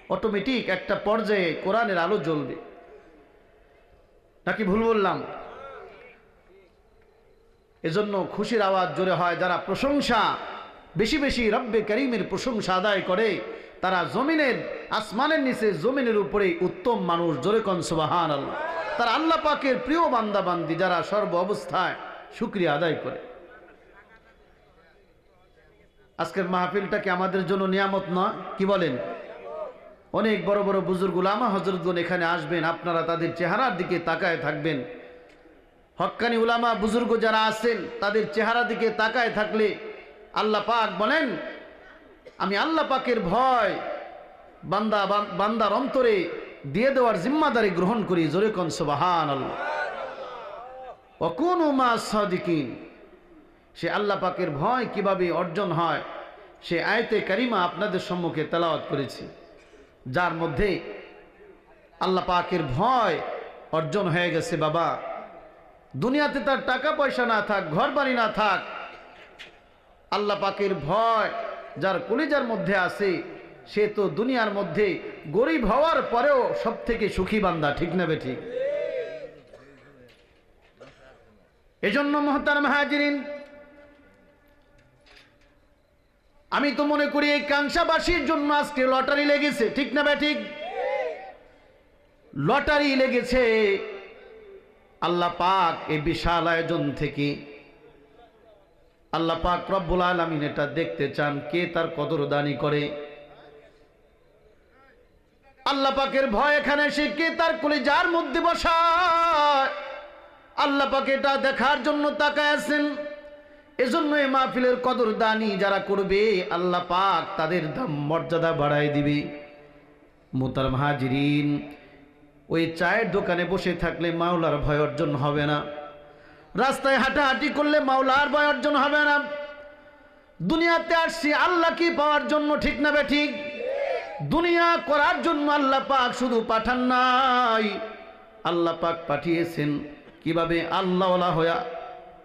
Automatic একটা পর্যায়ে কোরআনের আলো জ্বলবে। নাকি ভুল বললাম? এজন্য খুশির আওয়াজ জোরে হয় যারা প্রশংসা বেশি বেশি রব্বে করিমের প্রশংসা আদায় করে, তারা জমিনের আসমানের নিচে জমিনের উপরে উত্তম মানুষ। জোরে কোন সুবহানাল্লাহ। তারা আল্লাহ পাকের প্রিয় বান্দা বান্দি যারা সর্ব অবস্থায় শুকরিয়া আদায় করে। আজকের মাহফিলটা কি আমাদের জন্য নিয়ামত নয়? কি বলেন? অনেক বড় বড় বুজুর্গ উলামা হযরতগণ এখানে আসবেন, আপনারা তাদের চেহারার দিকে তাকায় থাকবেন। হক্কানি উলামা বুজুর্গ যারা আছেন তাদের চেহারার দিকে তাকায় থাকলে আল্লাহ পাক বলেন, আমি আল্লাহ পাকের ভয় বান্দার অন্তরে দিয়ে দেওয়ার জিম্মাদারি গ্রহণ করি। জোরে কোন সুবহানাল্লাহ। ওয়া কুনু মা'আস সাদিকিন। সে আল্লাহ পাকের ভয় কিভাবে অর্জন হয় সে আয়াতে কারিমা আপনাদের সম্মুখে তেলাওয়াত করেছি, যার মধ্যে আল্লাহ পাকের ভয় অর্জন হয়ে গেছে। বাবা, দুনিয়াতে তার টাকা পয়সা না থাক, ঘর বাড়ি না থাক, আল্লাহ পাকের ভয় যার কলিজার মধ্যে আছে সে তো দুনিয়ার মধ্যে গরিব হওয়ার পরেও সব থেকে সুখী বান্দা। ঠিক না বেঠিক? এজন্য মুহতারাম হাজিরিন, আমি তো মনে করি এই কাংসাবাসীর জন্য আজকে লটারি লেগেছে। ঠিক না বেঠিক? লটারি লেগেছে। আল্লাহ পাক এই বিশাল আয়োজন থেকে আল্লাহ পাক রব্বুল আলামিন এটা দেখতে চান কে তার কদরদানি করে। আল্লাহ পাকের ভয় এখানে সে কে তার কলিজার মধ্যে বসায়, আল্লাহ পাক এটা দেখার জন্য তাকায় আছেন। এজন্য এই মাহফিলের কদরদানি যারা করবে আল্লাহ পাক তাদের দাম মর্যাদা বাড়ায় দিবে। মুহতারাম হাজিরিন, ওই চায়ের দোকানে বসে থাকলে মাওলার ভয় অর্জন হবে না, রাস্তায় হাঁটাহাঁটি করলে মাওলার ভয় অর্জন হবে না। দুনিয়াতে আসছি আল্লাহ কি পাওয়ার জন্য। ঠিক না বেঠিক? দুনিয়া করার জন্য আল্লাহ পাক শুধু পাঠান নাই, আল্লাহ পাক পাঠিয়েছেন কিভাবে আল্লাহওয়ালা হয়ে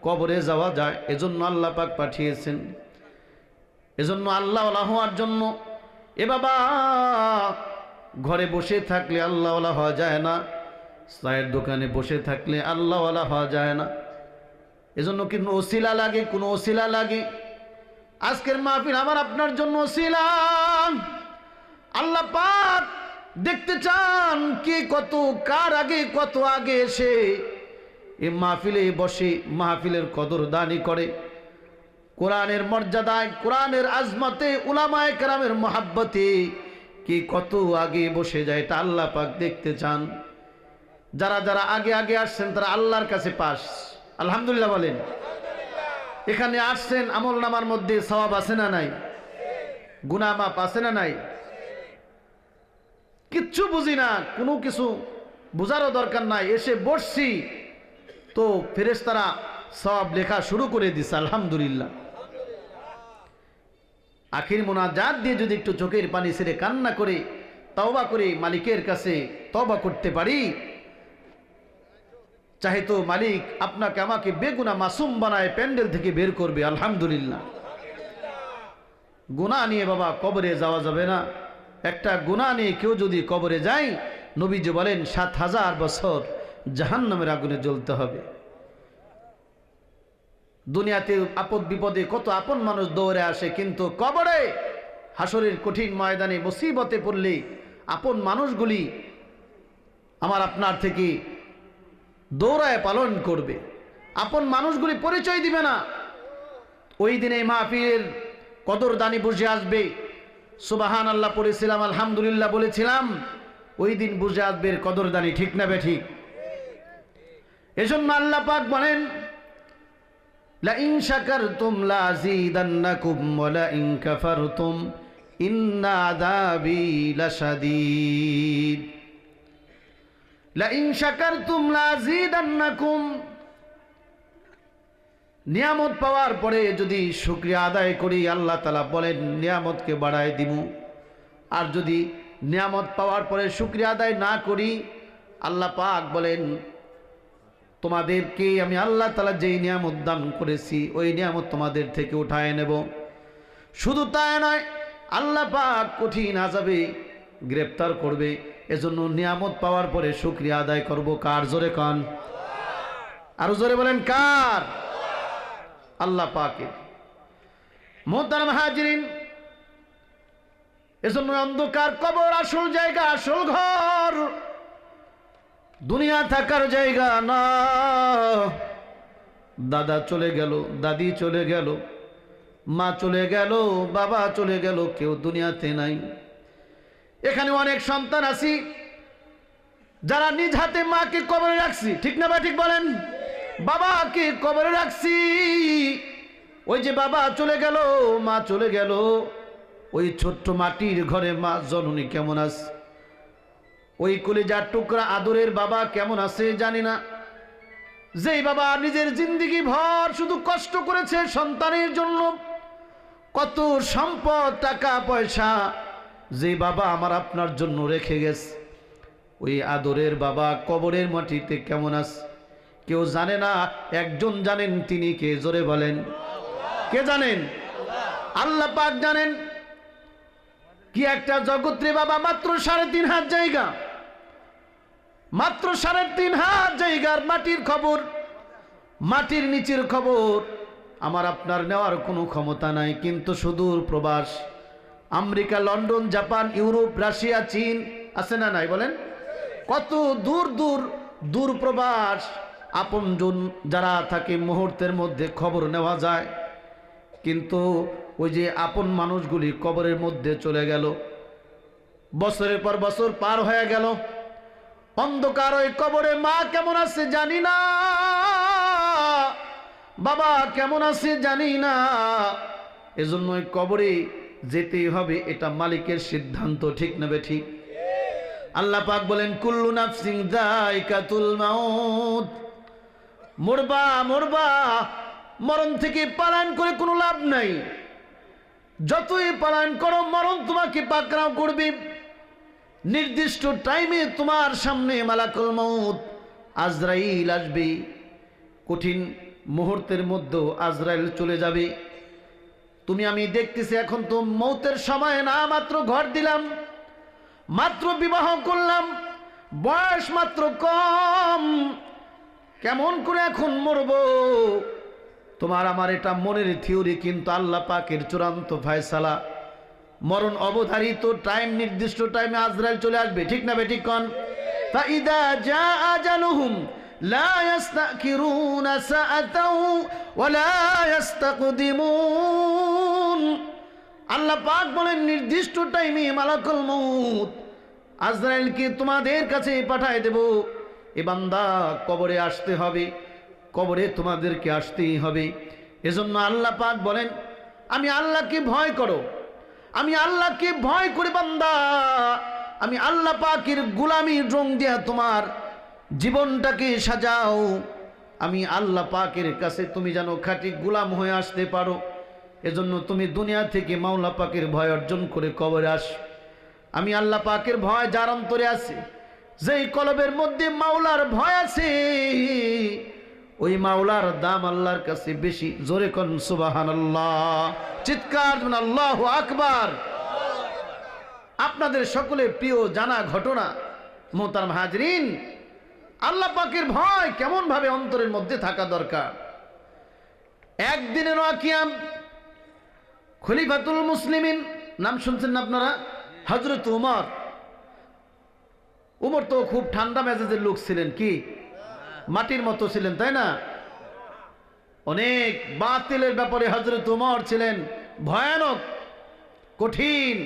কবরে যাওয়া যায়, এজন্য আল্লাহ পাক পাঠিয়েছেন। এজন্য আল্লাহওয়ালা হওয়ার জন্য এ বাবা ঘরে বসে থাকলে আল্লাহওয়ালা হওয়া যায় না, চায়ের দোকানে বসে থাকলে আল্লাহওয়ালা হওয়া যায় না। এজন্য কিন্তু ওসিলা লাগে, কোনো ওসিলা লাগে। আজকের মাহফিল আমার আপনার জন্য ওসিলা। আল্লাহ পাক দেখতে চান কে কত কার আগে কত আগে এসে এই মাহফিলে বসে মাহফিলের কদরদানি করে, কোরআনের মর্যাদায়, কোরআনের আজমতে, উলামায়ে কেরামের মহাব্বতে কে কত আগে বসে যায়, এটা আল্লাহ পাক দেখতে চান। যারা যারা আগে আগে আসছেন তারা আল্লাহর কাছে পাস। আলহামদুলিল্লাহ বলেন। এখানে আসছেন, আমল নামার মধ্যে সওয়াব আছে না নাই? গুনাহ মাফ আছে না নাই? কিচ্ছু বুঝি না, কোনো কিছু বুঝারও দরকার নাই, এসে বসছি তো ফেরেশতারা সওয়াব লেখা শুরু করে দিছে। আলহামদুলিল্লাহ। আখির মোনাজাত দিয়ে যদি একটু চোখের পানি ছেড়ে কান্না করে তওবা করে মালিকের কাছে তওবা করতে পারি, চাহে তো মালিক আপনাকে আমাকে বেগুনা মাসুম বানায় প্যান্ডেল থেকে বের করবে। আলহামদুলিল্লাহ। গুনাহ নিয়ে বাবা কবরে যাওয়া যাবে না। একটা গুনাহ নিয়ে কেউ যদি কবরে যায়, নবীজি বলেন ৭,০০০ বছর জাহান্নামের আগুনে জ্বলতে হবে। দুনিয়াতে আপদ বিপদে কত আপন মানুষ দৌড়ে আসে, কিন্তু কবরে হাসরের কঠিন ময়দানে মুসিবতে পড়লে আপন মানুষগুলি আমার আপনার থেকে দৌড়ায় পালন করবে, আপন মানুষগুলি পরিচয় দিবে না। ওই দিনে মাহফিলের কদরদানি বুঝে আসবে। সুবহানাল্লাহ পড়েছিলাম, আলহামদুলিল্লাহ বলেছিলাম, ওই দিন বুঝে আসবে কদরদানি। ঠিক না বেঠিক? এজন্য আল্লাহ পাক বলেন, লা ইন শাকারতুম লা আযীদান্নাকুম ওয়া লা ইন কাফারতুম ইন্না আযাবী লাশাদীদ। লা ইন শাকারতুম লা আযীদান্নাকুম। নিয়ামত পাওয়ার পরে যদি শুকরিয়া আদায় করি, আল্লাহ তাআলা বলেন নিয়ামতকে বাড়ায় দিব। আর যদি নিয়ামত পাওয়ার পরে শুকরিয়া আদায় না করি, আল্লাহ পাক বলেন তোমাদেরকে আমি আল্লাহ তাআলা যেই নিয়ামত দান করেছি ওই নিয়ামত তোমাদের থেকে উঠায় নেব। শুধু তাই নয়, আল্লাহ পাক কঠিন আযাবে গ্রেফতার করবে। এজন্য নিয়ামত পাওয়ার পরে শুকরিয়া আদায় করব কার? জোরে কন, আরো জোরে বলেন কার? আল্লাহ পাকের। মুহতারাম হাজিরিন, এজন্য অন্ধকার কবর আসল জায়গা, আসল ঘর, দুনিয়া থাকার জায়গা না। দাদা চলে গেল, দাদি চলে গেল, মা চলে গেল, বাবা চলে গেল, কেউ দুনিয়াতে নাই। এখানে অনেক সন্তান আছি যারা নিজ হাতে মাকে কবরে রাখছি, ঠিক না বা ঠিক বলেন? বাবাকে কবরে রাখছি। ওই যে বাবা চলে গেল, মা চলে গেল, ওই ছোট্ট মাটির ঘরে মা জননী কেমন আছে, ওই কলিজার টুকরা আদরের বাবা কেমন আছে জানি না। যেই বাবা নিজের জিন্দেগি ভর শুধু কষ্ট করেছে সন্তানের জন্য, কত সম্পদ টাকা পয়সা যে বাবা আমার আপনার জন্য রেখে গেছে, ওই আদরের বাবা কবরের মাটিতে কেমন আছে কেউ জানে না। একজন জানেন, তিনি কে? জোরে বলেন, কে জানেন? আল্লাহ পাক জানেন। কি একটা জগৎ রে বাবা, মাত্র 3.5 হাত জায়গা, মাত্র 3.5 হাত জায়গার মাটির খবর, মাটির নিচের খবর আমার আপনার নেওয়ার কোনো ক্ষমতা নাই। কিন্তু সুদূর প্রবাস, America, London, Japan, Europe, Russia, চীন আছে না নাই বলেন? কত দূর দূর দূর প্রবাস, আপনজন যারা থাকে মুহূর্তের মধ্যে খবর নেওয়া যায়। কিন্তু ওই যে আপন মানুষগুলি কবরের মধ্যে চলে গেল, বছরের পর বছর পার হয়ে গেল, অন্ধকার ওই কবরে মা কেমন আছে জানি না, বাবা কেমন আছে জানি না। এজন্য ওই কবরে যেতেই হবে, এটা মালিকের সিদ্ধান্ত, ঠিক না বেঠিক? আল্লাহ পাক বলেন কুল্লু নাফসিন যায়কাতুল মাউত, মরবা মরবা, মরণ থেকে পালায়ন করে কোনো লাভ নাই। যতই পালায়ন করো মরণ তোমাকে পাকড়াও করবে। নির্দিষ্ট টাইমে তোমার সামনে মালাকুল মউত আজরাইল আসবে, কঠিন মুহূর্তের মধ্যে আজরাইল চলে যাবে। তুমি আমি দেখতেছি এখন তো মৌতের সময় না, মাত্র ঘর দিলাম, মাত্র বিবাহ করলাম, বয়স মাত্র কম, কেমন করে এখন মরব? তোমার আমার এটা মনের থিওরি, কিন্তু আল্লাহ পাকের চূড়ান্ত ফয়সালা। মরণ অবধারিত টাইম, নির্দিষ্ট টাইমে আজরাইল চলে আসবে, ঠিক না বেঠিক কোন? ফাইদা জা আজালুহুম লা ইস্তাখিরুনা সাআতাও ওয়া লা ইস্তাকদিমুন। আল্লাহ পাক বলেন নির্দিষ্ট টাইমে মালাকুল মউত আজরাইলকে তোমাদের কাছে পাঠায় দেব। এ বান্দা কবরে আসতে হবে, কবরে তোমাদেরকে আসতেই হবে। এজন্য আল্লাহ পাক বলেন আমি আল্লাহকে ভয় করো, আমি আল্লাহকে ভয় করে বান্দা, আমি আল্লাহ পাকের গোলামির রং দিয়া তোমার জীবনটাকে সাজাও। আমি আল্লাহ পাকের কাছে তুমি যেন খাঁটি গোলাম হয়ে আসতে পারো। এজন্য তুমি দুনিয়া থেকে মাওলা পাকের ভয় অর্জন করে কবরে আস। আমি আল্লাহ পাকের ভয় যার অন্তরে আছে, যেই কলবের মধ্যে মাওলার ভয় আছে, ওই মাওলার দাম আল্লাহর কাছে বেশি। জোরে কোন সুবহানাল্লাহ, চিৎকার আল্লাহু আকবার। আপনাদের সকলে প্রিয় জানা ঘটনা মুহতারাম হাজরিন, আল্লাহ পাকের ভয় কেমন ভাবে অন্তরের মধ্যে থাকা দরকার। একদিনের ওয়াকিয়াম, খলিফাতুল মুসলিমিন নাম শুনছেন না আপনারা? হযরত উমর। উমর তো খুব ঠান্ডা মেজাজের লোক ছিলেন, কি মাটির মতো ছিলেন, তাই না? অনেক বাতিলের ব্যাপারে হযরত উমর ছিলেন ভয়ানক, কঠিন।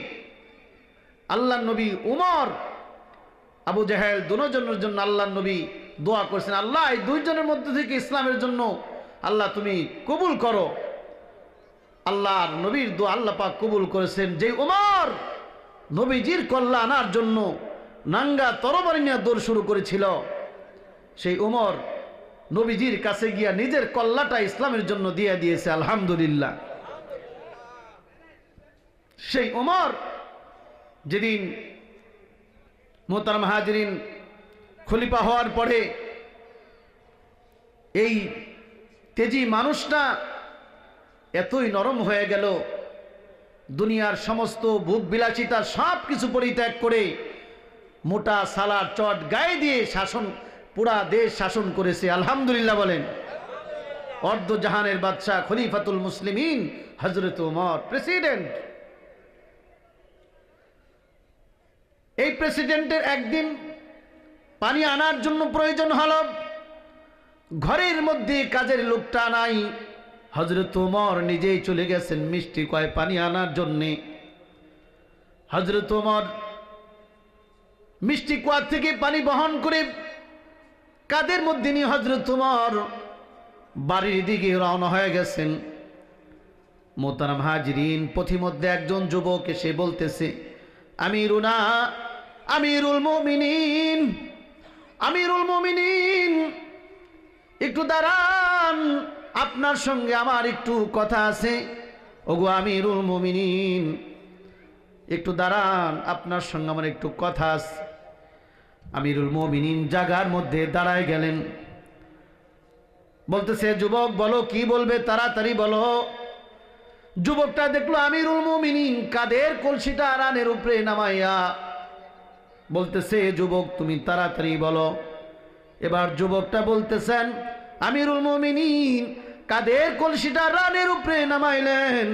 আল্লাহর নবী উমর, আবু জাহেল দুজনের জন্য আল্লাহর নবী দোয়া করেছেন, আল্লাহ এই দুইজনের মধ্যে থেকে ইসলামের জন্য আল্লাহ তুমি কবুল করো। আল্লাহর নবীর দোয়া আল্লাহ পাক কবুল করেছেন। যে উমর নবীজির কল্যাণ আনার জন্য নাঙ্গা তরবারি নিয়ে দৌড় শুরু করেছিল, সেই উমর নবীজির কাছে গিয়া নিজের কল্লাটা ইসলামের জন্য দিয়ে দিয়েছে, আলহামদুলিল্লাহ। সেই উমর যেদিন মুহতারাম হাজিরিন খলিফা হওয়ার পরে এই তেজি মানুষটা এতই নরম হয়ে গেল, দুনিয়ার সমস্ত ভোগ বিলাসিতা সব কিছু পরিত্যাগ করে মোটা সালার চট গায়ে দিয়ে শাসন, পুরা দেশ শাসন করেছে। আলহামদুলিল্লাহ বলেন। অর্ধ জাহানের বাদশাহ খলিফাতুল মুসলিমিন হযরত ওমর প্রেসিডেন্ট। এই প্রেসিডেন্টের একদিন পানি আনার জন্য প্রয়োজন হলো, ঘরের মধ্যে কাজের লোকটা নাই, হযরত ওমর নিজেই চলে গেছেন মিষ্টি কয় পানি আনার জন্যে। হযরত ওমর মিষ্টি কুয়া থেকে পানি বহন করে কাদের মধ্যে নিয়ে হযরত ওমর বাড়ির দিকে রওনা হয়ে গেছেন। মোহতারাম হাজিরিন, পথিমধ্যে একজন যুবক এসে বলতেছে, আমিরুনা, আমিরুল মুমিনিন, আমিরুল মুমিনিন, একটু দাঁড়ান, আপনার সঙ্গে আমার একটু কথা আছে। ওগো আমিরুল মুমিনিন, একটু দাঁড়ান, আপনার সঙ্গে আমার একটু কথা আছে। আমিরুল মুমিনিন জায়গার মধ্যে দাঁড়ায় গেলেন। বলতেছে, যুবক বলো, কি বলবে, তাড়াতাড়ি বলো। যুবকটা দেখলো আমিরুল মুমিনিন কাদের কলসিটা রানের উপরে নামাইয়া বলতেছে, যুবক তুমি তাড়াতাড়ি বলো। এবার যুবকটা বলতেছেন, আমিরুল মুমিনিন কাদের কলসিটা রানের উপরে নামাইলেন,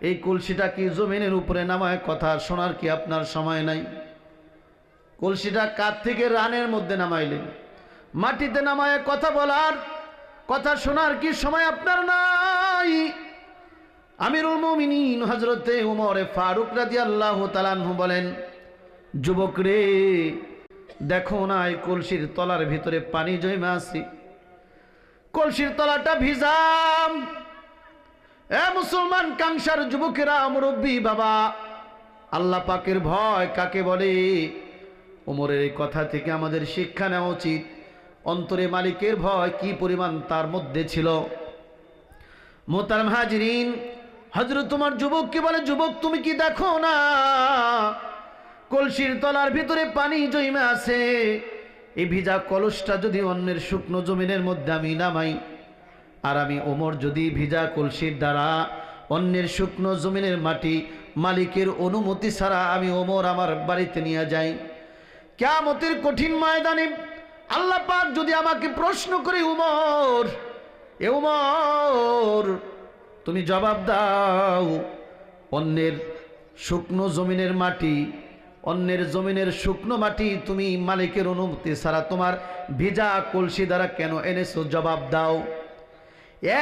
এই কলসিটা কি জমিনের উপরে নামায় কথা শোনার কি আপনার সময় নাই? কলসিটা কাঁধ থেকে রানের মধ্যে নামাইলেন, মাটিতে নামায় কথা বলার, কথা শোনার কি সময় আপনার নাই? আমিরুল মুমিনিন হযরতে ওমর ফারুক রাদিয়াল্লাহু তাআলা আনহু বলেন, যুবক রে, দেখো না এই কলসির তলার ভিতরে পানি জমে আছে, কলসির তলাটা ভিজাম। এ মুসলমান কাংসার যুবকেরা, মুরব্বী বাবা, আল্লাহ পাকের ভয় কাকে বলে? ওমরের এই কথা থেকে আমাদের শিক্ষা নেওয়া উচিত। অন্তরে মালিকের ভয় কি পরিমাণ তার মধ্যে ছিল। মোহতারাম হাজিরিন, হযরত ওমর যুবককে বলে, যুবক তুমি কি দেখো না কলসির তলার ভিতরে পানি জমে আছে? এই ভিজা কলসটা যদি অন্যের শুকনো জমিনের মধ্যে আমি নামাই, আর আমি ওমর যদি ভিজা কলসির দ্বারা অন্যের শুকনো জমিনের মাটি মালিকের অনুমতি ছাড়া আমি ওমর আমার বাড়িতে নিয়ে যাই, কিয়ামতের কঠিন ময়দানে আল্লাহ পাক যদি আমাকে প্রশ্ন করে, ওমর, এ ওমর তুমি জবাব দাও, অন্যের শুকনো জমিনের মাটি, অন্যের জমিনের শুকনো মাটি তুমি মালিকের অনুমতি ছাড়া তোমার ভিজা কলসি দ্বারা কেন এনেছো? জবাব দাও।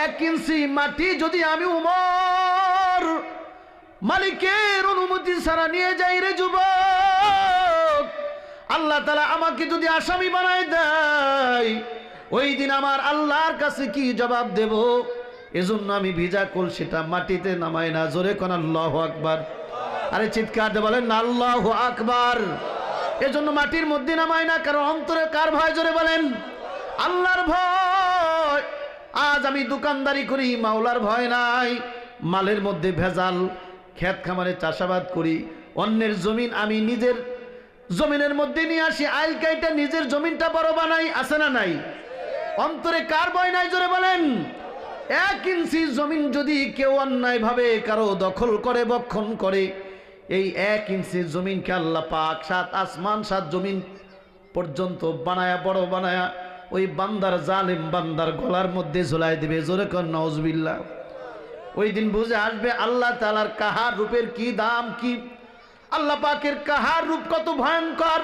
1 ইঞ্চি মাটি যদি আমি ওমর মালিকের অনুমতি ছাড়া নিয়ে যাই রে যুবক, আল্লাহ তাআলা আমাকে যদি আসামি বানায় দেয়, ওই দিন আমার আল্লাহর কাছে কি জবাব দেব? এজন্য আমি ভিজা কলসিটা মাটিতে নামাই না। জোরে কোন আল্লাহু আকবার। আরে চিৎকার দিয়ে বলেন না আল্লাহু আকবার। এজন্য মাটির মধ্যে নামাই না, কারণ অন্তরে কার ভয়? জোরে বলেন আল্লাহর ভয়। আজ আমি দোকানদারি করি, মাওলার ভয় নাই। মালের মধ্যে ভেজাল, ক্ষেত খামারে চাষাবাদ করি, অন্যের জমিন আমি নিজের জমিনের মধ্যে নিয়ে আসি, আইল কাইটা নিজের জমিনটা বড় বানাই, আছে না নাই? অন্তরে কার ভয় নাই? জোরে বলেন। 1 ইঞ্চি জমিন যদি কেউ অন্যায় ভাবে কারো দখল করে, বক্ষণ করে, এই 1 ইঞ্চি জমিনকে আল্লাহ পাক 7 আসমান 7 জমিন পর্যন্ত বানায়া, বড় বানায়া ওই বান্দার, জালেম বান্দার গলার মধ্যে ঝুলাই দিবে। জোরে কর নাউজুবিল্লাহ। ওই দিন বুঝে আসবে আল্লাহ তাআলার কাহার রূপের কি দাম, কি আল্লাহ পাকের কাহার রূপ কত ভয়ঙ্কর।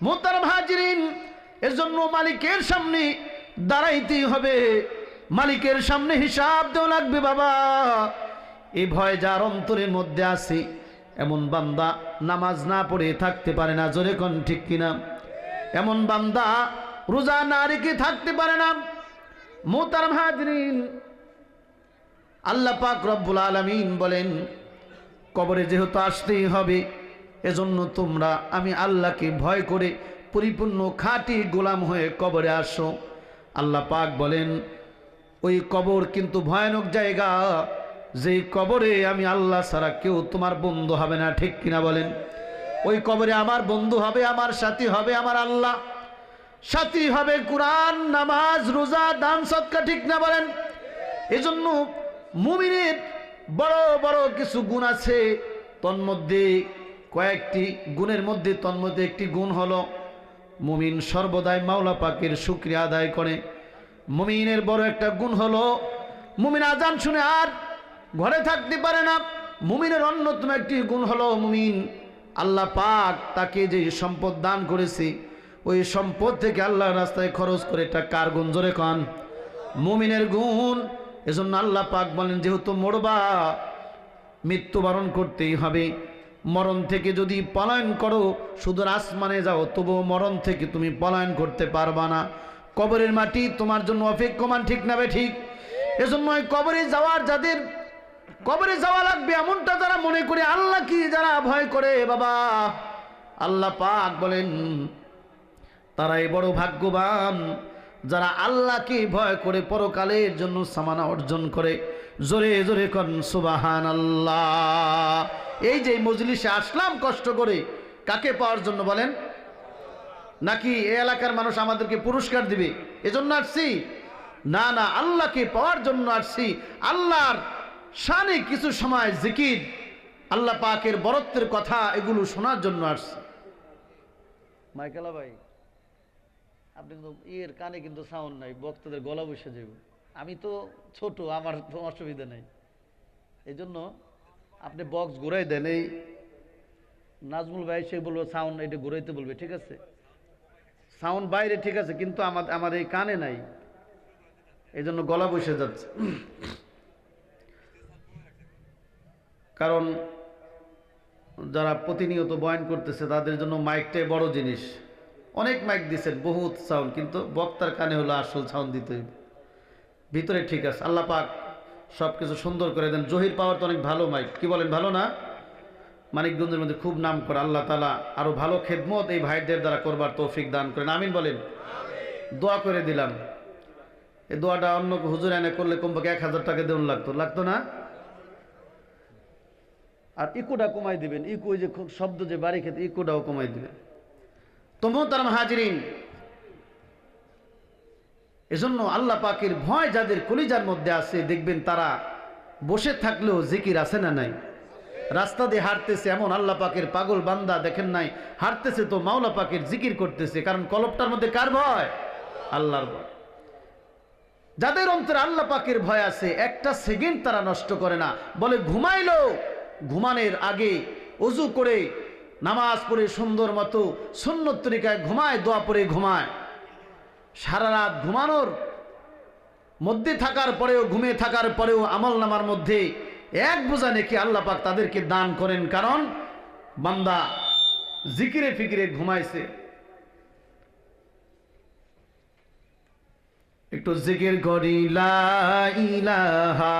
মুহতারাম হাজিরিন, এজন্য মালিকের সামনে দাঁড়াইতেই হবে, মালিকের সামনে হিসাব দেওয়া লাগবে বাবা। এই ভয় যার অন্তরের মধ্যে আছে, এমন বান্দা নামাজ না পড়ে থাকতে পারে না। জোরে কোন ঠিক কিনা? এমন বান্দা রোজা না রেখে থাকতে পারে না। মুহতারাম হাজিরিন, আল্লাহ পাক রব্বুল আলামিন বলেন, কবরে যেহেতু আসতেই হবে, এজন্য তোমরা আমি আল্লাহকে ভয় করে পরিপূর্ণ খাঁটি গোলাম হয়ে কবরে আসো। আল্লাহ পাক বলেন, ওই কবর কিন্তু ভয়ানক জায়গা, যেই কবরে আমি আল্লাহ ছাড়া কেউ তোমার বন্ধু হবে না। ঠিক কিনা বলেন? ওই কবরে আমার বন্ধু হবে, আমার সাথী হবে আমার আল্লাহ, সাথী হবে কুরআন, নামাজ, রোজা, দান, সদকা। ঠিক না বলেন? এজন্য মুমিনের বড় বড় কিছু গুণ আছে, তন্মধ্যে কয়েকটি গুণের মধ্যে তন্মধ্যে একটি গুণ হলো মুমিন সর্বদাই মাওলা পাকের শুকরিয়া আদায় করে। মুমিনের বড় একটা গুণ হলো মুমিন আজান শুনে আর ঘরে থাকতে পারে না। মুমিনের অন্যতম একটি গুণ হলো মুমিন আল্লাহ পাক তাকে যে সম্পদ দান করেছে ওই সম্পদ থেকে আল্লাহর রাস্তায় খরচ করে। এটা কার গুণ? জোরে কন। মুমিনের গুণ। এজন্য আল্লাহ পাক বলেন যেহেতু মরবা, মৃত্যুবরণ করতেই হবে, মরণ থেকে যদি পলায়ন করো শুধু আসমানে যাও তবুও মরণ থেকে তুমি পলায়ন করতে পারবা না। কবরের মাটি তোমার জন্য অপেক্ষমান, ঠিক না বে ঠিক? এজন্য কবরে যাওয়ার যাদের কবরে যাওয়া লাগবে এমনটা যারা মনে করে আল্লাহ কি যারা ভয় করে বাবা, আল্লাহ পাক বলেন তারাই বড় ভাগ্যবান যারা আল্লাহকে ভয় করে পরকালের জন্য সামানা অর্জন করে। জোরে জোরে কোন সুবহানাল্লাহ। এই যে মজলিসে আসলাম কষ্ট করে, কাকে পাওয়ার জন্য বলেন? নাকি এই এলাকার মানুষ আমাদেরকে পুরস্কার দিবে এজন্য আসছি? না না, আল্লাহকে পাওয়ার জন্য আসছি। আল্লাহর শানে কিছু সময় জিকির, আল্লাহ পাকের বরত্বের কথা এগুলো শোনার জন্য আসছি। মাইকেলা ভাই, আপনি কিন্তু এর কানে কিন্তু সাউন্ড নাই, বক্তাদের গলা বসে যাবে। আমি তো ছোট, আমার তো অসুবিধা নেই, এই জন্য আপনি বক্স ঘুরাই দেন। এই নাজমুল ভাই সে বলবো সাউন্ড এটা ঘুরাইতে বলবে, ঠিক আছে? সাউন্ড বাইরে ঠিক আছে, কিন্তু আমার এই কানে নাই, এই জন্য গলা বসে যাচ্ছে। কারণ যারা প্রতিনিয়ত বয়ান করতেছে তাদের জন্য মাইকটাই বড় জিনিস। অনেক মাইক দিচ্ছেন, বহুত সাউন্ড, কিন্তু বক্তার কানে হলো আসল সাউন্ড দিতে হইবে। ভিতরে ঠিক আছে, আল্লাহ পাক সব কিছু সুন্দর করে দেন। জহির পাওয়ার তো অনেক ভালো মাইক, কি বলেন, ভালো না? মানিকগঞ্জের মধ্যে খুব নাম করে। আল্লাহ তাআলা আরো ভালো খেদমত এই ভাইদের দ্বারা করবার তৌফিক দান করেন, আমিন বলেন। দোয়া করে দিলাম। এই দোয়াটা অন্য হুজুর এনে করলে কমপক্ষে 1000 টাকা দেওয়া লাগতো না? আর ইকুটা কমাই দিবেন, ইকু যে শব্দ যে বাড়ি খেতে, ইকুটাও কমাই দিবেন। মোহতারাম হাজিরিন, এজন্য আল্লাহ পাকের ভয় যাদের কলিজার মধ্যে আছে দেখবেন তারা বসে থাকলেও জিকির আছে না নাই? রাস্তা দিয়ে হাঁটতেছে এমন আল্লাহ পাকের পাগল বান্দা দেখেন নাই? হাঁটতেছে তো মাওলা পাকের জিকির করতেছে, কারণ কলবটার মধ্যে কার ভয়? আল্লাহর ভয়। যাদের অন্তরে আল্লাহ পাকের ভয় আছে একটা সেকেন্ড তারা নষ্ট করে না। বলে ঘুমাইলো, ঘুমানোর আগে ওযু করে নামাজ পড়ে সুন্দর মতো সুন্নত তরিকায় ঘুমায়, দোয়া পড়ে ঘুমায়। সারা রাত ঘুমানোর মধ্যে থাকার পরেও, ঘুমিয়ে থাকার পরেও আমল নামার মধ্যে এক বোঝা নেকি আল্লাহ পাক তাদেরকে দান করেন, কারণ বান্দা জিকিরে ফিকিরে ঘুমাইছে। একটু জিকির করি লা ইলাহা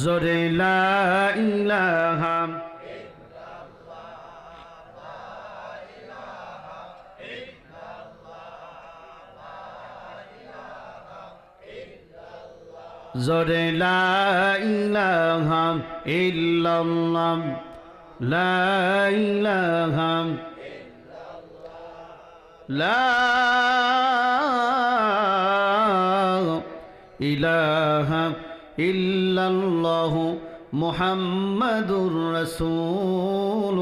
জোরে লা ইলাহা জোরে লা ইলাহা ইল্লাল্লাহ লা ইলাহা লা ইলাহা ইল্লাল্লাহু মুহাম্মাদুর রাসূলুল্লাহ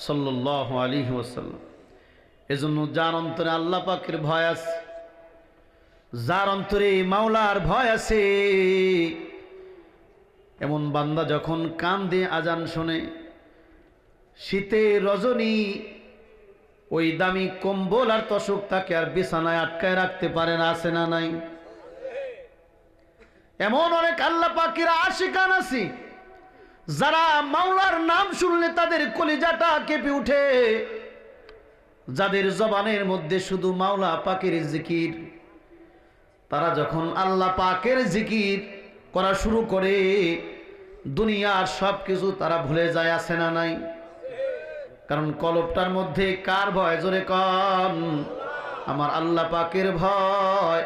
সাল্লাল্লাহু আলাইহি ওয়াসাল্লাম। এজন্য যার অন্তরে আল্লাহ পাকের ভয় আছে, যার অন্তরে মাওলার ভয় আছে, এমন বান্দা যখন কান দিয়ে আজান শোনে, শীতের রজনী ওই দামি কম্বল আর তশক তাকে আর বিছানায় আটকায় রাখতে পারে না, আছে না নাই? এমন অনেক আল্লাহ পাকের আশিকান আছে যারা মাওলার নাম শুনলে তাদের কলিজাটা কেঁপে উঠে, যাদের জবানের মধ্যে শুধু মাওলা পাকের জিকির। তারা যখন আল্লাহ পাকের জিকির করা শুরু করে দুনিয়ার সব কিছু তারা ভুলে যায়, আছে না নাই? কারণ কলবটার মধ্যে কার ভয়? জোরে কন। আমার আল্লাহ পাকের ভয়।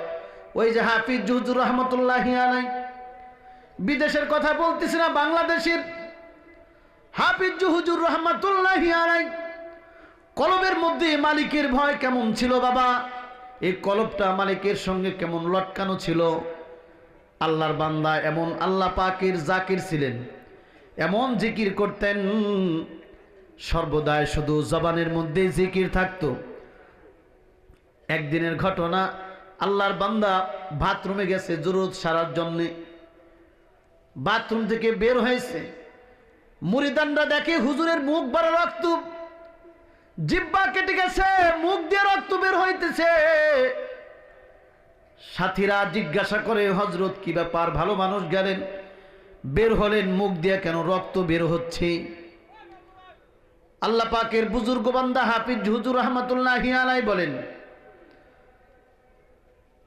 ওই যে হাফিজ হুজুর রহমতুল্লাহি আলাইহি, বিদেশের কথা বলতেছি না, বাংলাদেশের হাফিজ হুজুর রহমাতুল্লাহি আলাইহি কলবের মধ্যে মালিকের ভয় কেমন ছিল বাবা, এই কলবটা মালিকের সঙ্গে কেমন লটকানো ছিল। আল্লাহর বান্দা এমন আল্লাহ পাকের জাকির ছিলেন, এমন জিকির করতেন, সর্বদাই শুধু জবানের মধ্যে জিকির থাকতো। একদিনের ঘটনা, আল্লাহর বান্দা বাথরুমে গেছে জরুরত সারার জন্যে। বাথরুম থেকে বের হয়েছে, মুরিদানরা দেখে হুজুরের মুখ বড় রক্ত, জিহ্বা কেটে গেছে, মুখ দিয়ে রক্ত বের হইতেছে। সাথীরা জিজ্ঞাসা করে, হযরত কি ব্যাপার, ভালো মানুষ গেলেন, বের হলেন, মুখ দিয়ে কেন রক্ত বের হচ্ছে? আল্লাহ পাকের বুজুর্গ বান্দা হাফিজ হুজুর রহমাতুল্লাহি আলাইহি বলেন,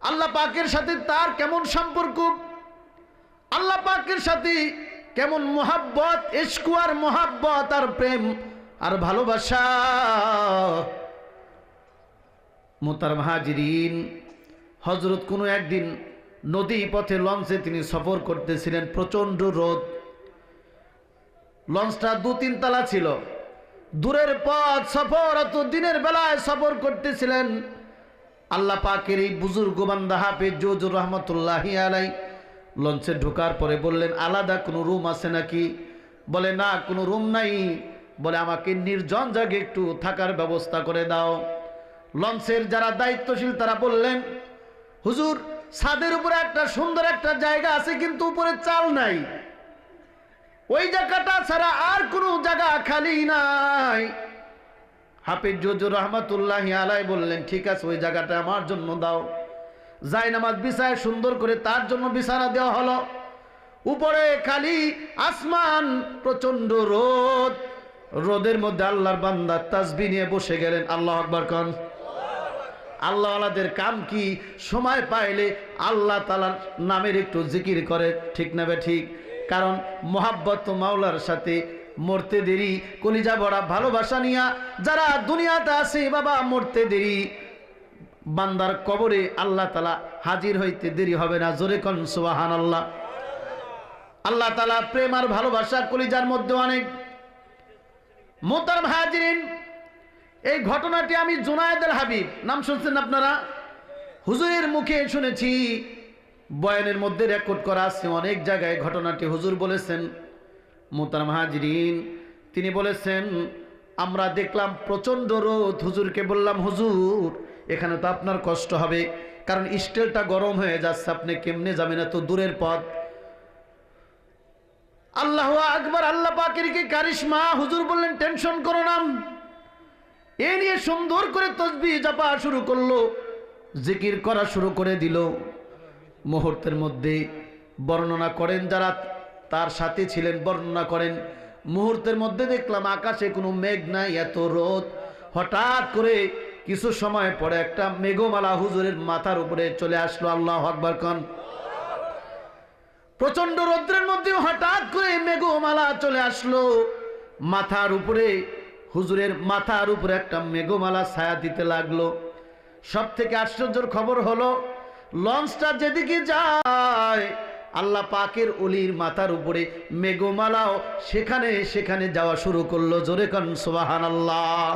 আল্লাহ পাকের সাথে তার কেমন সম্পর্ক, আল্লাহ পাকের সাথে কেমন মোহাব্বত, ইশক আর মোহাব্বত আর প্রেম আর ভালোবাসা। মোহতারাম হাজিরিন, হযরত কোনো একদিন নদী পথে লঞ্চে তিনি সফর করতেছিলেন, প্রচন্ড রোদ, লঞ্চটা ২-৩ তলা ছিল, দূরের পথ সফর, অত দিনের বেলায় সফর করতেছিলেন। আল্লাহ পাকের এই বুজুর্গ বান্দা হাফিজ হুজুর রহমাতুল্লাহি আলাইহি লঞ্চে ঢোকার পরে বললেন, আলাদা কোনো রুম আছে নাকি? বলে না, কোনো রুম নাই। বলে আমাকে নির্জন জায়গায় একটু থাকার ব্যবস্থা করে দাও। লঞ্চের যারা দায়িত্বশীল তারা বললেন, হুজুর ছাদের উপরে একটা সুন্দর একটা জায়গা আছে, কিন্তু উপরে চাল নাই, ওই জায়গাটা ছাড়া আর কোনো জায়গা খালি নাই। হাফিজ হুজুর রহমাতুল্লাহি আলাইহি বললেন, ঠিক আছে, ওই জায়গাটা আমার জন্য দাও। জায়নামাজ বিছায় সুন্দর করে তার জন্য বিছানা দেওয়া হলো। উপরে খালি আসমান, প্রচন্ড রোদ, রোদের মধ্যে আল্লাহর বান্দা তাসবিহ নিয়ে বসে গেলেন। আল্লাহু আকবার কোন। আল্লাহওয়ালাদের কাম কি, সময় পাইলে আল্লাহ তাআলার নামের একটু জিকির করে, ঠিক না বে ঠিক? কারণ মোহাব্বত মাওলার সাথে মরতে দেরি, কলিজা ভরা ভালোবাসা নিয়া যারা দুনিয়াতে আছে বাবা, মরতে দেরি, বান্দার কবরে আল্লাহ তাআলা হাজির হইতে দেরি হবে না। জোরে কোন সুবহানাল্লাহ। আল্লাহ তাআলা প্রেম আর ভালোবাসা কলিজার মধ্যে অনেক। মোহতারাম হাজিরিন, এই ঘটনাটি আমি জুনায়েদুল হাবিব, নাম শুনছেন আপনারা? হুজুরের মুখে শুনেছি, বয়ানের মধ্যে রেকর্ড করা আছে অনেক জায়গায় ঘটনাটি হুজুর বলেছেন। মোহতারাম হাজিরিন, তিনি বলেছেন, আমরা দেখলাম প্রচন্ড রোদ, হুজুরকে বললাম, হুজুর এখানে তো আপনার কষ্ট হবে, কারণ স্টিলটা গরম হয়ে যাচ্ছে, আপনি কেমনে যাবেন, এত দূরের পথ। আল্লাহু আকবার, আল্লাহ পাকের কি কারিশমা। হুজুর বললেন, টেনশন করো না। এ নিয়ে সুন্দর করে তাসবিহ জপা শুরু করলো, জিকির করা শুরু করে দিল। মুহূর্তের মধ্যে বর্ণনা করেন যারা তার সাথে ছিলেন, বর্ণনা করেন, মুহূর্তের মধ্যে দেখলাম আকাশে কোনো মেঘ নাই, এত রোদ। হঠাৎ করে কিছু সময় পরে একটা মেঘমালা হুজুরের মাথার উপরে চলে আসলো। আল্লাহু আকবার কোন। প্রচন্ড রৌদ্রের মধ্যে হঠাৎ করে মেঘমালা চলে আসলো মাথার উপরে। হুজুরের মাথার উপরে একটা মেঘমালা ছায়া দিতে লাগলো। সব থেকে আশ্চর্যের খবর হলো, লঞ্চটা যেদিকে যায় আল্লাহ পাকের ওলির মাথার উপরে মেঘমালাও সেখানে সেখানে যাওয়া শুরু করলো। জোরে কোন সুবহানাল্লাহ।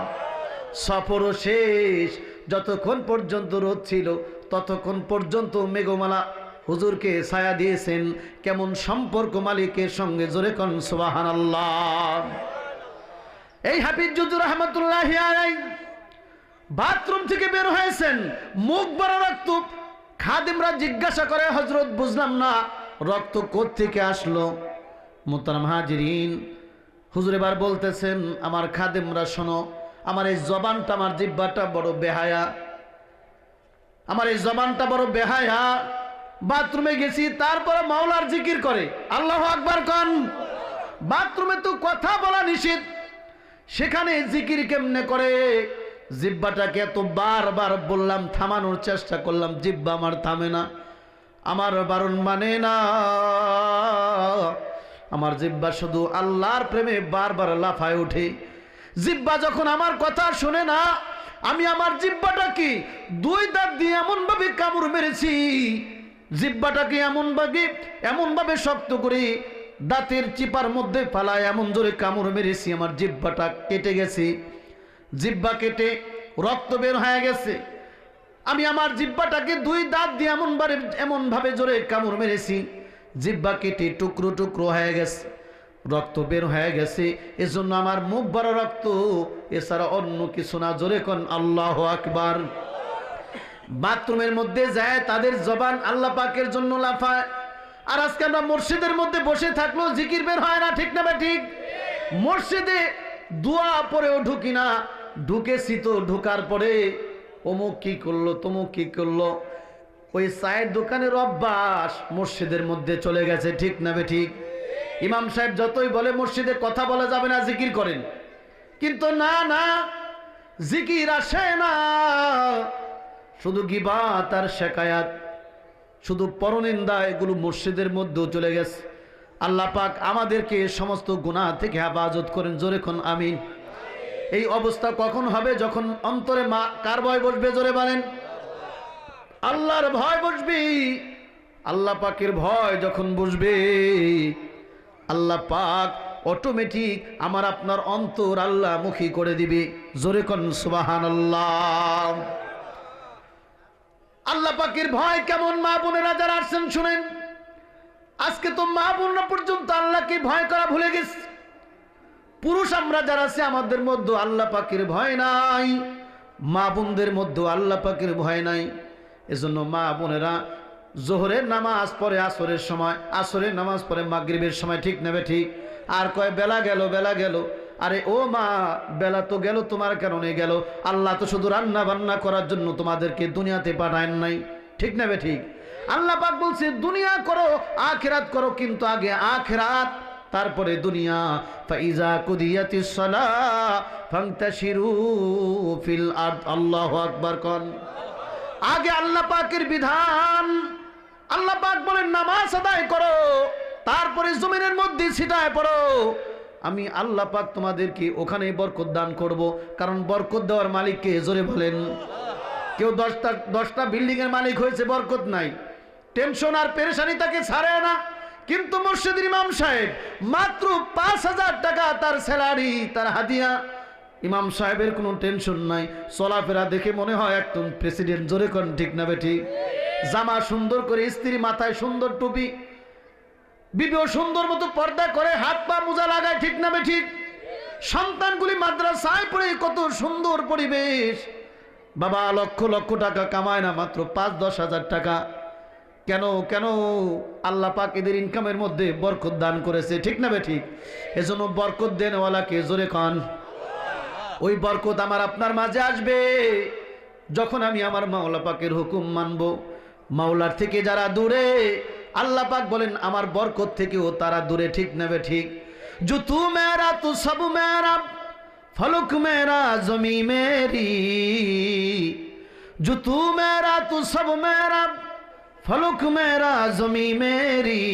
সফরও শেষ, যতক্ষণ পর্যন্ত রোদ ছিল ততক্ষণ পর্যন্ত মেঘমালা হুজুরকে ছায়া দিয়েছেন। কেমন সম্পর্ক মালিকের সঙ্গে, জোরে কোন সুবহানাল্লাহ। এই হাফিজ হুজুর রহমাতুল্লাহি আলাইহি বাথরুম থেকে বের হয়েছেন, মুখ বড় রক্ত। খাদেমরা জিজ্ঞাসা করে, হযরত বুঝলাম না রক্ত কোত্থেকে আসলো? মুহতারাম হাজিরিন, হুজুর এবার বলতেছেন, আমার খাদেমরা শোনো, আমার এই জবানটা, আমার জিহ্বাটা বড় বেহায়া, আমার এই জবানটা বড় বেহায়া। বাথরুমে গেছি, তারপরে মাওলার জিকির করে। আল্লাহু আকবার কোন। বাথরুমে তো কথা বলা নিষেধ, সেখানে জিকির কেমনে করে? জিহ্বাটাকে এত বারবার বললাম, থামানোর চেষ্টা করলাম, জিহ্বা আমার থামে না, আমার বারণ মানে না। আমার জিহ্বা শুধু আল্লাহর প্রেমে বারবার লাফায় ওঠে। জিহ্বা যখন আমার কথা শুনে না, আমি আমার জিহ্বাটাকে 2 দাঁত দিয়ে এমন ভাবে কামড় মেরেছি, জিহ্বাটাকে এমন ভাবে শক্ত করে দাঁতের চিপার মধ্যে ফালায় এমন জোরে কামড় মেরেছি আমার জিহ্বাটা কেটে গেছে, জিহ্বা কেটে রক্ত বের হয়ে গেছে। আমি আমার জিহ্বাটাকে 2 দাঁত দিয়ে এমন ভাবে জোরে কামড় মেরেছি, জিহ্বা কেটে টুকরো টুকরো হয়ে গেছে, রক্ত বের হয়ে গেছে। এজন্য আমার মুখ ভরা রক্ত, এছাড়া অন্য কিছু না। জোরে কোন আল্লাহু আকবার। বাথরুমের মধ্যে যায় তাদের জবান আল্লাহ পাকের জন্য লাফায়, আর আজকে আমরা মসজিদের মধ্যে বসে থাকলেও জিকির বের হয় না, ঠিক না বা ঠিক? মসজিদে দোয়া পড়েও ঢুকি না, ঢুকেছি তো ঢুকার পরে অমুক কি করলো তমুক কি করলো, ওই চায়ের দোকানের অভ্যাস মসজিদের মধ্যে চলে গেছে, ঠিক না বে ঠিক? ইমাম সাহেব যতই বলে মসজিদে কথা বলা যাবে না, জিকির করেন, কিন্তু না না, জিকির আসে না, শুধু গিবাত আর শেকায়াত, শুধু পরনিন্দা, এগুলো মসজিদের মধ্যেও চলে গেছে। আল্লাহ পাক আমাদেরকে সমস্ত গুনাহ থেকে হেফাজত করেন। জোরে কোন আমিন। এই অবস্থা কখন হবে? যখন অন্তরে কার ভয় বসবে? জোরে বলেন। আল্লাহর ভয় বসবে। আল্লাহ পাকের ভয় যখন বসবে, আল্লাহ পাক অটোমেটিক আমার আপনার অন্তর আল্লাহ মুখী করে দিবে। জোরে কোন সুবহানাল্লাহ। আল্লাহ পাকের ভয় কেমন? মা বোনেরা যারা আসছেন শুনেন, আজকে তো মা বোনরা পর্যন্ত আল্লাহকে ভয় করা ভুলে গেছে। পুরুষ আমরা যারা আছে আমাদের মধ্যে আল্লাহ পাকের ভয় নাই, মা বোনদের মধ্যে আল্লাহ পাকের ভয় নাই। এজন্য মা বোনেরা জোহরের নামাজ পড়ে আসরের সময়, আসরের নামাজ পড়ে মাগরিবের সময়, ঠিক নেবে ঠিক? আর কয় বেলা গেল, বেলা গেল। আরে ও মা, বেলা তো গেল তোমার কারণে গেল, আল্লাহ তো শুধু রান্না বান্না করার জন্য তোমাদেরকে দুনিয়াতে পাঠায় নাই, ঠিক নেবে ঠিক? আল্লাহ পাক বলছে দুনিয়া করো আখিরাত করো, কিন্তু আগে আখিরাত তারপরে দুনিয়া। ফাইজা কুদিয়াতিস সালাহ ফান্তাশিরু ফিল আরদ। আল্লাহু আকবার কোন। আগে আল্লাহ পাকের বিধান। আল্লাহ পাক বলেন নামাজ আদায় করো, তারপরে জমিনের মধ্যে ছিটায় পড়ো, আমি আল্লাহ পাক তোমাদেরকে ওখানে বরকত দান করব। কারণ বরকত দেওয়ার মালিককে? জোরে বলেন। কেউ 10টা বিল্ডিং এর মালিক হয়েছে, বরকত নাই, টেনশন আর পেরেশানি তাকে ছাড়ে না। কিন্তু মসজিদের ইমাম সাহেব মাত্র 5,000 টাকা তার স্যালারি, তার হাদিয়া। ইমাম সাহেবের কোনো টেনশন নাই, চলাফেরা দেখে মনে হয় একদম প্রেসিডেন্ট। জোরে কোন ঠিক না বেঠি? জামা সুন্দর করে, স্ত্রী মাথায় সুন্দর টুপি, বিবিও সুন্দর মতো পর্দা করে, হাত পা মোজা লাগায়, ঠিক না বেঠি? সন্তানগুলি মাদ্রাসায় পড়ে, কত সুন্দর পরিবেশ। বাবা লক্ষ লক্ষ টাকা কামায় না, মাত্র 5-10 হাজার টাকা। কেন কেন? আল্লাহ পাক এদের ইনকামের মধ্যে বরকত দান করেছে, ঠিক না বেঠিক? এজন্য বরকত দেনওয়ালাকে জোরে কান। ওই বরকত আমার আপনার মাঝে আসবে যখন আমি আমার মাওলা পাকের হুকুম মানব। মাওলার থেকে যারা দূরে, আল্লাহ পাক বলেন আমার বরকত থেকেও তারা দূরে, ঠিক না বেঠিক? जो तू मेरा तू सब मेरा फलक मेरा जमी मेरी, जो तू मेरा तू सब मेरा फलक मेरा जमी मेरी,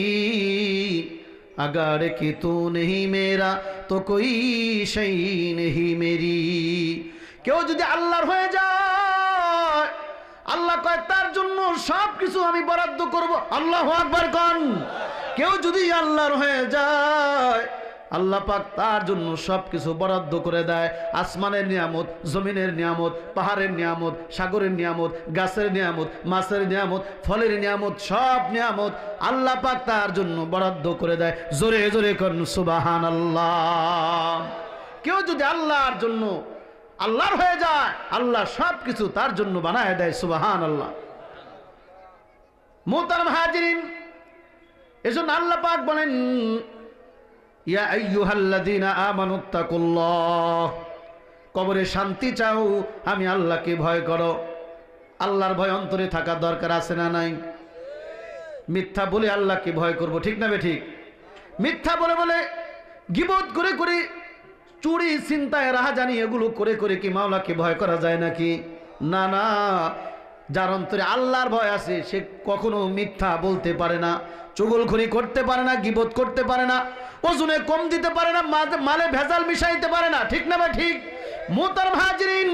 अगर कि तू नहीं मेरा तो कोई शई नहीं मेरी। কেউ যদি আল্লাহর হয়ে যায়, আল্লাহ কয় তার জন্য সব কিছু আমি বরাদ্দ করব। আল্লাহু আকবার কোন। কেউ যদি আল্লাহর হয়ে যায়, আল্লাহ পাক তার জন্য সব কিছু বরাদ্দ করে দেয়। আসমানের নিয়ামত, জমিনের নিয়ামত, পাহাড়ের নিয়ামত, সাগরের নিয়ামত, গাছের নিয়ামত, মাছের নিয়ামত, ফলের নিয়ামত, সব নিয়ামত আল্লাহ পাক তার জন্য বরাদ্দ করে দেয়। জোরে জোরে কোন সুবহানাল্লাহ। কেউ যদি আল্লাহর জন্য আল্লাহর হয়ে যায়, আল্লাহ সব কিছু তার জন্য বানায় দেয়। সুবহানাল্লাহ। মুহতারাম হাজিরিন, এজন্য আল্লাহ পাক বলেন ইয়া আইয়ুহাল্লাযীনা আমানুত্তাকুল্লাহ, কবরে শান্তি চাও, আমি আল্লাহকে ভয় করো। আল্লাহর ভয় অন্তরে থাকা দরকার আছে না নাই? মিথ্যা বলে আল্লাহকে ভয় করব, ঠিক না বেঠিক? মিথ্যা বলে বলে, গীবত করে করে, চুরি চিন্তায় রাহাজানি এগুলো করে করে কি মাওলাকে ভয় করা যায় নাকি? না না। যার অন্তরে আল্লাহর ভয় আছে সে কখনো মিথ্যা বলতে পারে না, চুগলখড়ি করতে পারে না, গীবত করতে পারে না, ওজনে কম দিতে পারে না, মালে ভেজাল মিশাইতে পারে না, ঠিক না বা ঠিক? মুহতারাম হাজিরিন,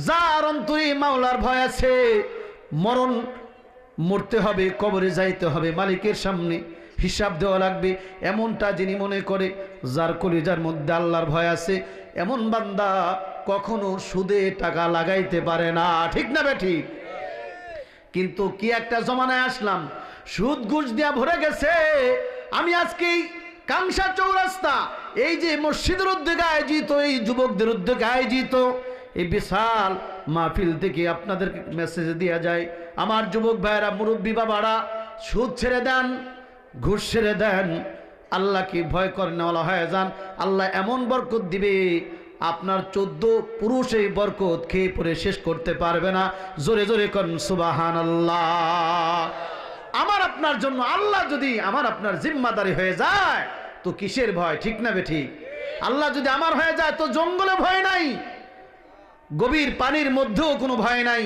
যার অন্তরে মাওলার ভয় আছে, মরতে হবে, কবরে যাইতে হবে মালিকের সামনে, হিসাব দেওয়া লাগবে, এমনটা যিনি মনে করে যার কলিজার মধ্যে আল্লাহর ভয় আছে, এমন বান্দা কখনো সুদে টাকা লাগাইতে পারে না। ঠিক না বেঠিক? কিন্তু কি একটা জমানায় আসলাম, সুদ ঘুষ দিয়া ভরে গেছে। আমি আজকে কাংসা চৌরাস্তা, এই যে মসজিদের উদ্যোগে আয়োজিত, এই যুবকদের উদ্যোগে আয়োজিত এই বিশাল মাহফিল থেকে আপনাদের মেসেজ দেওয়া যায়, আমার যুবক ভাইয়েরা, মুরব্বী বাবারা, সুদ ছেড়ে দেন, ঘুষ ছেড়ে দেন, আল্লাহকে ভয় করে নেওয়া হয়ে যান। আল্লাহ এমন বরকত দিবে, আপনার 14 পুরুষ এই বরকত খেয়ে পরে শেষ করতে পারবে না। জোরে জোরে করুন সুবহানাল্লাহ। আমার আপনার জন্য আল্লাহ যদি আমার আপনার জিম্মাদারি হয়ে যায় তো কিসের ভয়? ঠিক না বেঠিক? আল্লাহ যদি আমার হয়ে যায় তো জঙ্গলে ভয় নাই, গভীর পানির মধ্যেও কোনো ভয় নাই।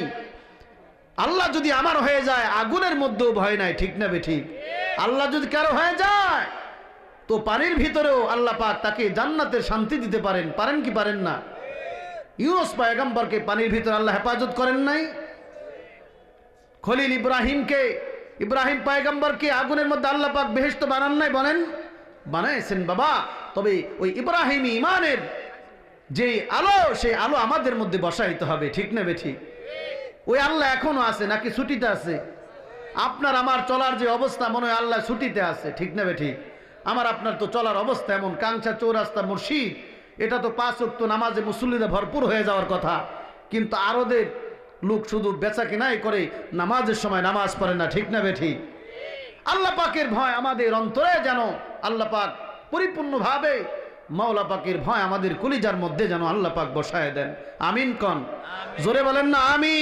আল্লাহ যদি আমার হয়ে যায় আগুনের মধ্যেও ভয় নাই। ঠিক না বেঠিক? আল্লাহ যদি কারো হয়ে যায় তো পানির ভিতরেও আল্লাহ পাক তাকে জান্নাতের শান্তি দিতে পারেন। পারেন কি পারেন না? ইউনুস পয়গম্বরকে পানির ভিতরে আল্লাহ হেফাজত করেন নাই? খলিল ইব্রাহিম পয়গম্বরকে আগুনের মধ্যে আল্লাহ পাক বেহেশত বানান নাই? বলেন বানাইছেন বাবা। তবে ওই ইব্রাহিমী ইমানের যে আলো, সেই আলো আমাদের মধ্যে বসাইতে হবে। ঠিক না বেঠিক? ওই আল্লাহ এখনো আছে নাকি ছুটিতে আছে? আপনার আমার চলার যে অবস্থা, মনে হয় আল্লাহ ছুটিতে আছে। ঠিক না বেঠিক? আমার আপনার তো চলার অবস্থা এমন, কাংসা চৌরাস্তা মসজিদ, এটা তো 5 ওয়াক্ত নামাজে মুসল্লিরা ভরপুর হয়ে যাওয়ার কথা, কিন্তু আরদের লোক শুধু বেচা কিনাই করে, নামাজের সময় নামাজ পড়ে না। ঠিক না বেঠিক? আল্লাহ পাকের ভয় আমাদের অন্তরে যেন আল্লাহ পাক পরিপূর্ণভাবে, মাওলা পাকের ভয় আমাদের কলিজার মধ্যে যেন আল্লাহ পাক বসায় দেন। আমিন কন, জোরে বলেন না আমিন।